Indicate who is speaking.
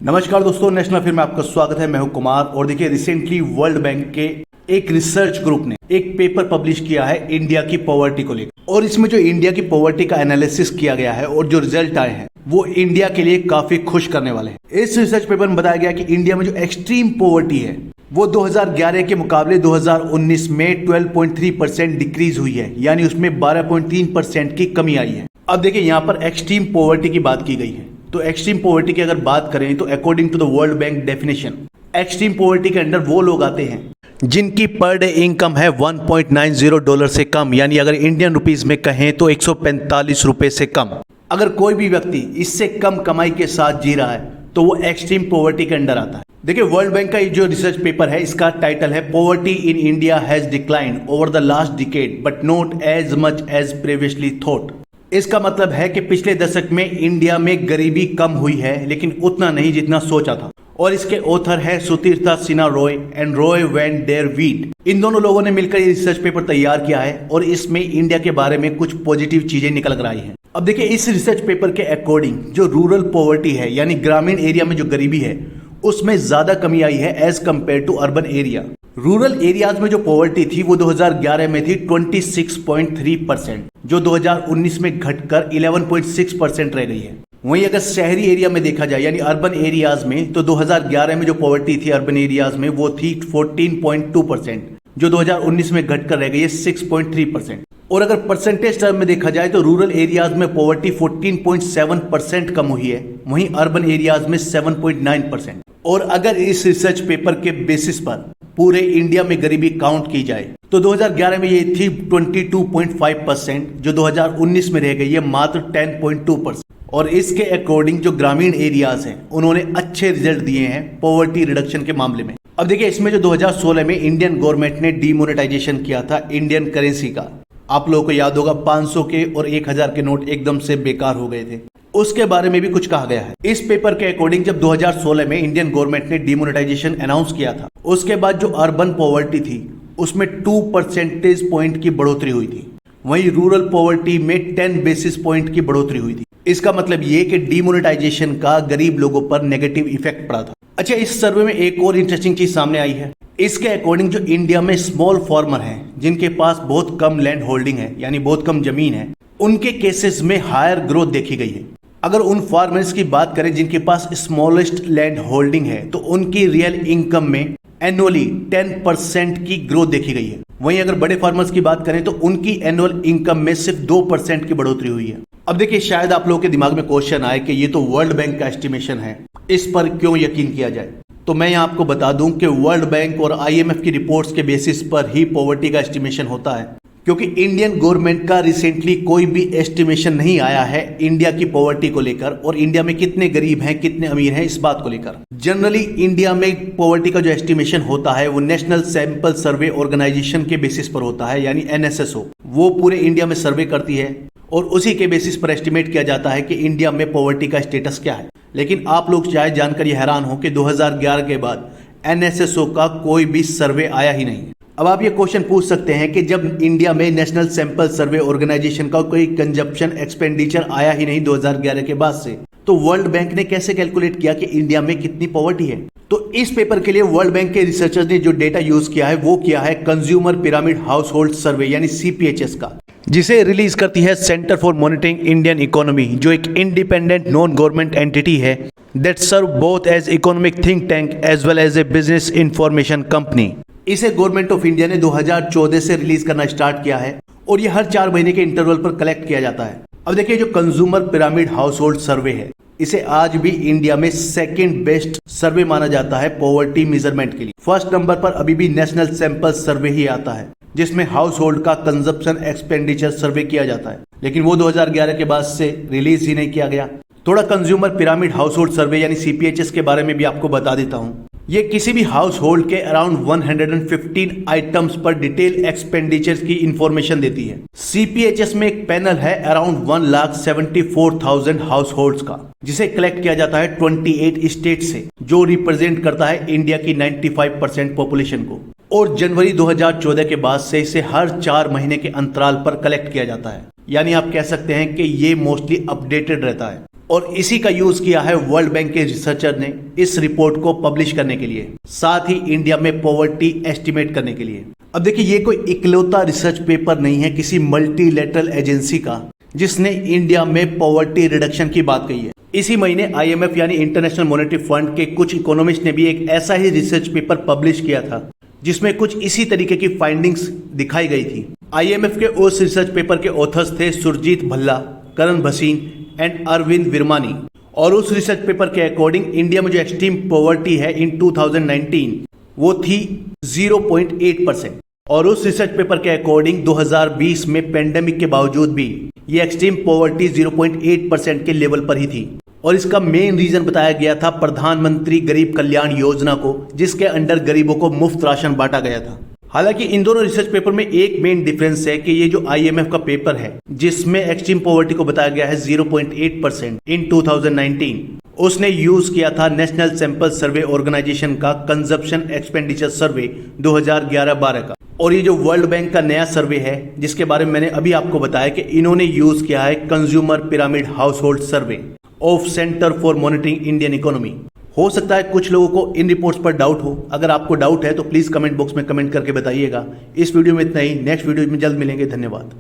Speaker 1: नमस्कार दोस्तों, national affair में आपका स्वागत है। मैं हूं कुमार। और देखिए, रिसेंटली वर्ल्ड बैंक के एक रिसर्च ग्रुप ने एक पेपर पब्लिश किया है इंडिया की पॉवर्टी को लेकर, और इसमें जो इंडिया की पॉवर्टी का एनालिसिस किया गया है और जो रिजल्ट आए हैं वो इंडिया के लिए काफी खुश करने वाले हैं। इस रिसर्च पेपर में बताया गया कि इंडिया में जो एक्सट्रीम पॉवर्टी है वो 2011 के मुकाबले 2019 में 12.3% डिक्रीज हुई है, यानी उसमें 12.3% की कमी आई है। अब देखिए, यहाँ पर एक्सट्रीम पॉवर्टी की बात की गई है, तो एक्सट्रीम पॉवर्टी की अगर बात करें तो according to the World Bank definition, extreme poverty के अंडर वो लोग आते हैं जिनकी पर डे इनकम है $1.90 से कम, यानी अगर इंडियन रुपीस में कहें तो 145 रुपए से कम। अगर कोई भी व्यक्ति इससे कम कमाई के साथ जी रहा है तो वो एक्सट्रीम पॉवर्टी के अंडर आता है। देखिए, वर्ल्ड बैंक का जो रिसर्च पेपर है इसका टाइटल है poverty in India has declined over the last decade but not as much as previously thought. इसका मतलब है कि पिछले दशक में इंडिया में गरीबी कम हुई है, लेकिन उतना नहीं जितना सोचा था। और इसके ऑथर है Sutirtha Sinha Roy and Roy van der Veet. इन दोनों लोगों ने मिलकर ये रिसर्च पेपर तैयार किया है और इसमें इंडिया के बारे में कुछ पॉजिटिव चीजें निकल कर आई हैं। अब देखिए, इस रिसर्च पेपर के अकॉर्डिंग जो रूरल पॉवर्टी है, यानी ग्रामीण एरिया में जो गरीबी है, उसमें ज्यादा कमी आई है as compare to urban area. Rural areas में जो पॉवर्टी थी वो 2011 में थी 26.3%, जो 2019 में घटकर 11.6% रह गई है। वहीं अगर शहरी एरिया में देखा जाए, यानी अर्बन एरियाज में, तो 2011 में जो पॉवर्टी थी अर्बन एरियाज में वो थी 14.2%, जो 2019 में घटकर रह गई है 6.3%। और अगर परसेंटेज टर्म में देखा जाए तो रूरल एरियाज में पॉवर्टी 14.7% कम हुई है, वहीं अर्बन एरियाज में 7.9%। और अगर इस रिसर्च पेपर के बेसिस पर पूरे इंडिया में गरीबी काउंट की जाए तो 2011 में ये थी 22.5%, जो 2019 में रह गई है मात्र 10.2%। और इसके अकॉर्डिंग जो ग्रामीण एरियाज हैं उन्होंने अच्छे रिजल्ट दिए हैं पॉवर्टी रिडक्शन के मामले में। अब देखिए, इसमें जो 2016 में इंडियन गवर्नमेंट ने डीमोनेटाइजेशन किया था इंडियन करेंसी का, आप लोगों को याद होगा 500 के और 1000 के नोट एकदम से बेकार हो गए थे, उसके बारे में भी कुछ कहा गया है। इस पेपर के अकॉर्डिंग जब 2016 में इंडियन गवर्नमेंट ने डीमोनेटाइजेशन अनाउंस किया था, उसके बाद जो अर्बन पॉवर्टी थी उसमें 2 परसेंटेज पॉइंट की बढ़ोतरी हुई थी, वहीं रूरल पॉवर्टी में 10 बेसिस पॉइंट की बढ़ोतरी हुई थी। इसका मतलब ये कि डीमोनेटाइजेशन का गरीब लोगों पर नेगेटिव इफेक्ट पड़ा था। अच्छा, इस सर्वे में एक और इंटरेस्टिंग चीज सामने आई है। इसके अकॉर्डिंग जो इंडिया में स्मॉल फार्मर हैं, जिनके पास बहुत कम लैंड होल्डिंग है, यानी बहुत कम जमीन है, उनके केसेस में हायर ग्रोथ देखी गई है। अगर उन फार्मर्स की बात करें जिनके पास स्मॉलेस्ट लैंड होल्डिंग है, तो उनकी रियल इनकम में एनुअली 10% की ग्रोथ देखी गई है। वहीं अगर बड़े फार्मर्स की बात करें तो उनकी एनुअल इनकम में सिर्फ 2% की बढ़ोतरी हुई है। अब देखिए, शायद आप लोगों के दिमाग में क्वेश्चन आए कि ये तो वर्ल्ड बैंक का एस्टिमेशन है, इस पर क्यों यकीन किया जाए। तो मैं यहाँ आपको बता दूं कि वर्ल्ड बैंक और IMF की रिपोर्ट्स के बेसिस पर ही पॉवर्टी का एस्टिमेशन होता है, क्योंकि इंडियन गवर्नमेंट का रिसेंटली कोई भी एस्टिमेशन नहीं आया है इंडिया की पॉवर्टी को लेकर और इंडिया में कितने गरीब हैं कितने अमीर हैं इस बात को लेकर। जनरली इंडिया में पॉवर्टी का जो एस्टिमेशन होता है वो नेशनल सैंपल सर्वे ऑर्गेनाइजेशन के बेसिस पर होता है, यानी NSSO। वो पूरे इंडिया में सर्वे करती है और उसी के बेसिस पर एस्टिमेट किया जाता है कि इंडिया में पॉवर्टी का स्टेटस क्या है। लेकिन आप लोग शायद जानकर ये हैरान हो कि 2011 के बाद NSSO का कोई भी सर्वे आया ही नहीं। अब आप ये क्वेश्चन पूछ सकते हैं कि जब इंडिया में नेशनल सैंपल सर्वे ऑर्गेनाइजेशन का कोई कंजप्शन एक्सपेंडिचर आया ही नहीं 2011 के बाद से, तो वर्ल्ड बैंक ने कैसे कैलकुलेट किया कि इंडिया में कितनी पॉवर्टी है। तो इस पेपर के लिए वर्ल्ड बैंक के रिसर्चर्स ने जो डेटा यूज किया है वो किया है consumer pyramid household survey, यानी CPHS का, जिसे रिलीज करती है centre for monitoring Indian economy, जो एक इंडिपेंडेंट नॉन गवर्नमेंट एंटिटी है that serve both as economic think tank as well as a business information company. इसे गवर्नमेंट ऑफ इंडिया ने 2014 से रिलीज करना स्टार्ट किया है और ये हर 4 महीने के इंटरवल पर कलेक्ट किया जाता है। अब देखिए, जो कंज्यूमर पिरामिड हाउस होल्ड सर्वे है, इसे आज भी इंडिया में सेकंड बेस्ट सर्वे माना जाता है पॉवर्टी मेजरमेंट के लिए। फर्स्ट नंबर पर अभी भी नेशनल सैंपल सर्वे ही आता है, जिसमें हाउस होल्ड का कंजप्शन एक्सपेंडिचर सर्वे किया जाता है, लेकिन वो 2011 के बाद से रिलीज ही नहीं किया गया। थोड़ा consumer pyramid household survey यानी CPHS के बारे में भी आपको बता देता हूँ। ये किसी भी हाउस होल्ड के अराउंड 115 आइटम्स पर डिटेल एक्सपेंडिचर की इंफॉर्मेशन देती है। CPHS में एक पैनल है अराउंड 1,74,000 हाउस होल्ड्स का, जिसे कलेक्ट किया जाता है 28 स्टेट से, जो रिप्रेजेंट करता है इंडिया की 95% पॉपुलेशन को। और जनवरी 2014 के बाद से इसे हर 4 महीने के अंतराल पर कलेक्ट किया जाता है, यानी आप कह सकते हैं कि ये मोस्टली अपडेटेड रहता है। और इसी का यूज किया है वर्ल्ड बैंक के रिसर्चर ने इस रिपोर्ट को पब्लिश करने के लिए, साथ ही इंडिया में पॉवर्टी एस्टिमेट करने के लिए। अब देखिए, ये कोई इकलौता रिसर्च पेपर नहीं है किसी मल्टीलेटरल एजेंसी का जिसने इंडिया में पॉवर्टी रिडक्शन की बात कही है। इसी महीने IMF यानी इंटरनेशनल मॉनेटरी फंड के कुछ इकोनॉमिस्ट ने भी एक ऐसा ही रिसर्च पेपर पब्लिश किया था जिसमें कुछ इसी तरीके की फाइंडिंग्स दिखाई गई थी। IMF के उस रिसर्च पेपर के ऑथर्स थे सुरजीत भल्ला, करण भसीन एंड अरविंद विरमानी। और उस रिसर्च पेपर के अकॉर्डिंग इंडिया में जो एक्सट्रीम पॉवर्टी है इन 2019 वो थी 0.8%। और उस रिसर्च पेपर के अकॉर्डिंग 2020 में पेंडेमिक के बावजूद भी ये एक्सट्रीम पॉवर्टी 0.8% के लेवल पर ही थी। और इसका मेन रीजन बताया गया था प्रधानमंत्री गरीब कल्याण योजना को, जिसके अंडर गरीबों को मुफ्त राशन बांटा गया था। हालांकि इन दोनों रिसर्च पेपर में एक मेन डिफरेंस है कि ये जो IMF का पेपर है जिसमें एक्सट्रीम पॉवर्टी को बताया गया है 0.8% इन 2019, उसने यूज किया था नेशनल सैंपल सर्वे ऑर्गेनाइजेशन का कंजप्शन एक्सपेंडिचर सर्वे 2011-12 का। और ये जो वर्ल्ड बैंक का नया सर्वे है जिसके बारे में मैंने अभी आपको बताया कि इन्होंने यूज किया है consumer pyramid household survey of centre for monitoring Indian economy. हो सकता है कुछ लोगों को इन रिपोर्ट्स पर डाउट हो। अगर आपको डाउट है तो प्लीज कमेंट बॉक्स में कमेंट करके बताइएगा। इस वीडियो में इतना ही, नेक्स्ट वीडियो में जल्द मिलेंगे। धन्यवाद।